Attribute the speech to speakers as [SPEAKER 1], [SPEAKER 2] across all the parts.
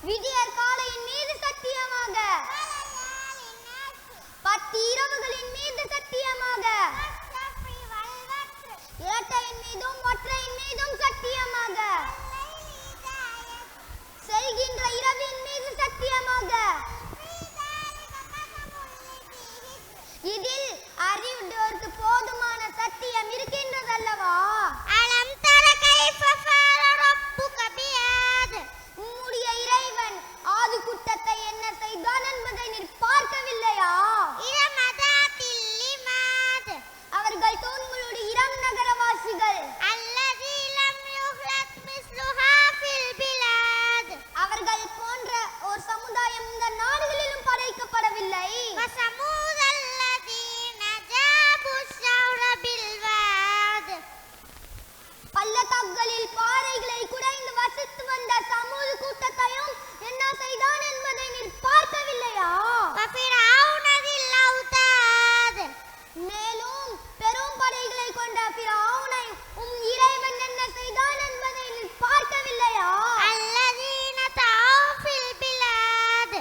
[SPEAKER 1] விடியற் காலையின் மீது சத்தியமாக, பத்து இரவுகளின் மீது சத்தியமாக, இரட்டையின் மீதும் ஒற்றையின் மீதும் சத்தியமாக, செல்கின்ற இரவின் மீது சத்தியமாக, இதில் அறிவுடையோருக்கு போதுமான சத்தியம் இருக்கின்றதல்லவா?
[SPEAKER 2] அலம் தர கைஃப ஃபஅல ரப்புக பிஆத்.
[SPEAKER 1] உம்முடைய இறைவன் ஆது கூட்டத்தை என்ன செய்தான் என்பதை நீர் பார்க்கவில்லையா?
[SPEAKER 2] இரமதாத்தில் லிமாத்.
[SPEAKER 1] அவர்கள் உங்களுடைய இரம் நகரவாசிகள்.
[SPEAKER 2] அல்லதி லம் யுஹ்லத் மிஸ்லுஹா ஃபில் பிலாத்.
[SPEAKER 1] அவர்கள் போன்ற ஒரு சமுதாயம் இந்த நாடுகளிலும் படைக்கப்படவில்லை.
[SPEAKER 2] வஸமூத் அல்லதீன ஜாபு ஷௌர பில் வாத்.
[SPEAKER 1] பள்ளத்தாக்குகளில் பாறைகளை குடைந்து வசித்து வந்த சமூக கூட்டத்தையும் என்ன செய்தான் என்பதை நீர் பார்க்கவில்லையா?
[SPEAKER 2] வஃபிரௌன தில் அவ்தாத்.
[SPEAKER 1] மேலும் பெரும் படைகளை கொண்ட ஃபிரௌனை இறைவன் என்ன செய்தான் என்பதை நீர் பார்க்கவில்லையா?
[SPEAKER 2] அல்லதீன தஅவ் ஃபில் பிலாத்.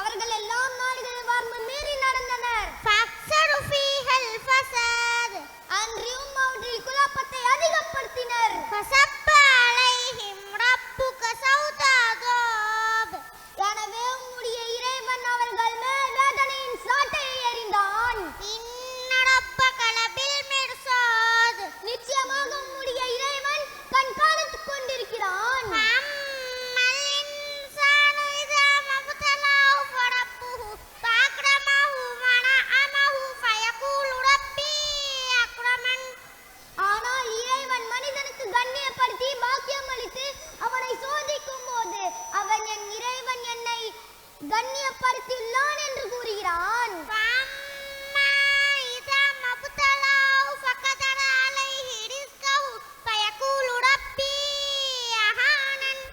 [SPEAKER 1] அவர்கள் எல்லாம் நாடுகளில் வரம்பு மீறி நடந்தனர்.
[SPEAKER 2] ஃபக்ஸரு ஃபீஹல் ஃபஸாத்.
[SPEAKER 1] அன்றியும் அவற்றில் குழப்பத்தை அதிகப்படுத்தினர்.
[SPEAKER 2] ஃபஸப்ப அலைஹிம் ரப்புக சௌத அதாப்.
[SPEAKER 1] எனவே உம்முடைய இறைவன் அவர்கள் மேல் வேதனையின் சாட்டையை எறிந்தான்.
[SPEAKER 2] இன்ன ரப்பக லபில் மிர்சாத்.
[SPEAKER 1] நிச்சயமாக உம்முடைய இறைவன் கண்காணித்துக் கொண்டிருக்கிறான்.
[SPEAKER 2] ஃபஅம்மல் இன்சானு இதா மப்தலாஹு ஃபரப்புஹு ஃபஅக்ரமஹு வனஅமஹு ஃபயகூலு ரப்பி அக்ரமன்.
[SPEAKER 1] ஆனால் இறைவன் மனிதனுக்கு கண்ணியப்படுத்தி பாக்கியம் அளித்து அவனை சோதிக்கும் போது அவன் என் இறைவன் என்னை கண்ணியப்படுத்தியுள்ளான் என்று கூறுகிறான்.
[SPEAKER 2] ஃபஅம்மா இதா மப்தலாஹு ஃபகதர அலைஹி ரிஸ்கஹு ஃபயகூலு ரப்பி அஹானன்.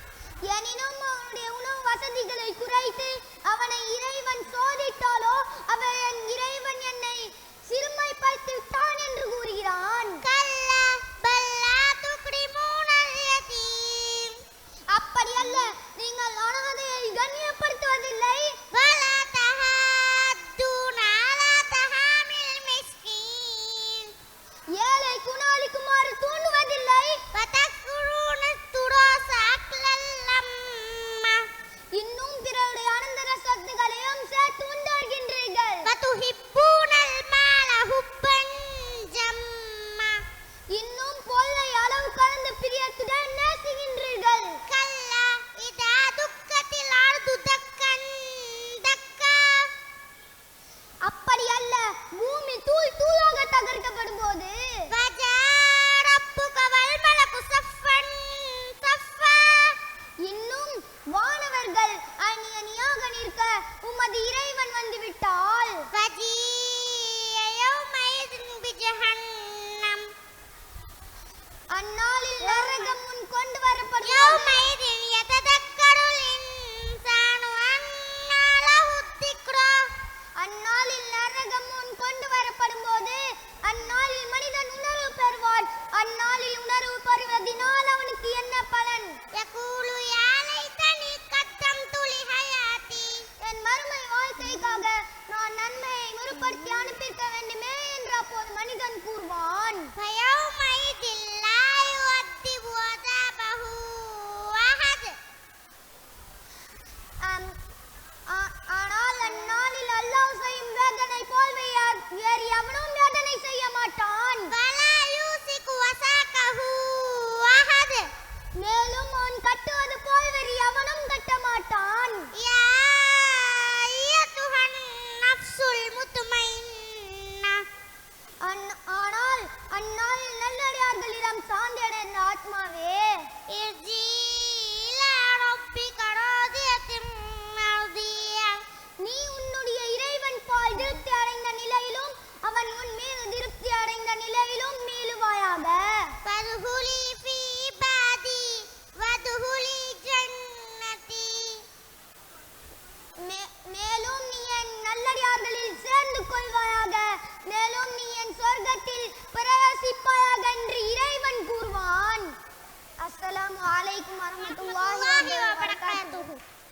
[SPEAKER 1] எனினும் அவனுடைய உணவு வசதிகளை குறைத்து அவனை இறைவன் சோதித்தாலோ அவன் என் இறைவன் என்னை சிறுமைப்படுத்தி விட்டான் என்று கூறுகிறான்.
[SPEAKER 2] கல்லா பல் லா துக்ரிமூனல் யதீம்.
[SPEAKER 1] அப்படி அல்ல, நீங்கள் அனாதையை கண்ணியப்படுத்துவதில்லை.
[SPEAKER 2] வலா தஹாத்தூன அலா தஹாமில் மிஸ்கீன்.
[SPEAKER 1] ஏழை குணாளிக்குமாறு தூண்டுவதில்லை.
[SPEAKER 2] வதக்குரூன துராஸ அக்லல் லம்மா.
[SPEAKER 1] இன்னும் பிறருடைய அனந்தர சொத்துகளையும் சேர்த்து உண்டு வருகின்றீர்கள்.
[SPEAKER 2] வதுஹிப்பூனல் மால ஹுப்பன் ஜம்மா.
[SPEAKER 1] இன்னும் பொல்லை அளவு கடந்த பிரியத்துடன் நேசிக்கின்றீர்கள்.
[SPEAKER 2] கல்லா இதா துக்கத்தில் அர்து தக்கன் தக்கா.
[SPEAKER 1] அப்படி அல்ல, பூமி தூள் தூளாக தகர்க்கப்படும் போது
[SPEAKER 2] வஜா ரப்புக வல் மலகு ஸஃபன் ஸஃபா.
[SPEAKER 1] இன்னும் வானவர்கள் அணி அணியாக நிற்க உமது இறைவன் வந்துவிட்டால்
[SPEAKER 2] வஜீய யௌமைதின் பிஜஹன்னம்.
[SPEAKER 1] அந்நாளில் நரகம் முன் கொண்டு வரப்படும்.
[SPEAKER 2] யௌமைதின் யததக்கருல் இன்சானு அன்னா லஹு திக்ரா.
[SPEAKER 1] அந்நாளில் நரகம் முன் கொண்டு வரப்படும் போது அந்நாளில் மனிதன் உணர்வு பெறுவான். அந்நாளில் உணர்வு பெறுவதினால் அவனுக்கு என்ன பலன்?
[SPEAKER 2] யகூலு யா லைதனி கத்தம்து லி ஹயாத்தி.
[SPEAKER 1] என் மறுமை வாழ்க்கைக்காக நான் நன்மையை முற்படுத்தி அனுப்பியிருக்க வேண்டுமே என்று அப்போது மனிதன் கூறுவான்.
[SPEAKER 2] ஃபயௌமைதின் லா யுஅத்திபு அஸாபஹு அஹத்.
[SPEAKER 1] ஆனால் அந்நாளில் அல்லாஹ் செய்யும் வேதனை போல் வேறு எவனும் வேதனை செய்ய மாட்டான்.
[SPEAKER 2] வலா யூசிகு வஸாகஹு அஹத்.
[SPEAKER 1] மேலும் அவன் கட்டுவது போல் வேறு எவனும் கட்ட மாட்டான்.
[SPEAKER 2] யா அய்யத்துஹன் நஃப்ஸுல் முத்மைன்னா.
[SPEAKER 1] ஆனால் அந்நாளில் நல்லடியார்களிடம் சார்ந்தடைந்த ஆத்மாவே,
[SPEAKER 2] இர்ஜி இலா ரப்பிக ராதியத்தின் மர்தியா.
[SPEAKER 1] நீ உன்னுடைய இறைவன் பால் திருப்தி அடைந்த நிலையிலும் அவன் உன் மீது திருப்தி அடைந்த நிலையிலும் மீளுவாயாக.
[SPEAKER 2] ஃபதுஹுலி ஃபீ இபாதி வதுஹுலி ஜன்னதி.
[SPEAKER 1] மேலும் நீ என் நல்லடியார்களில் சேர்ந்து கொள்வாயாக. மேலும் நீ என்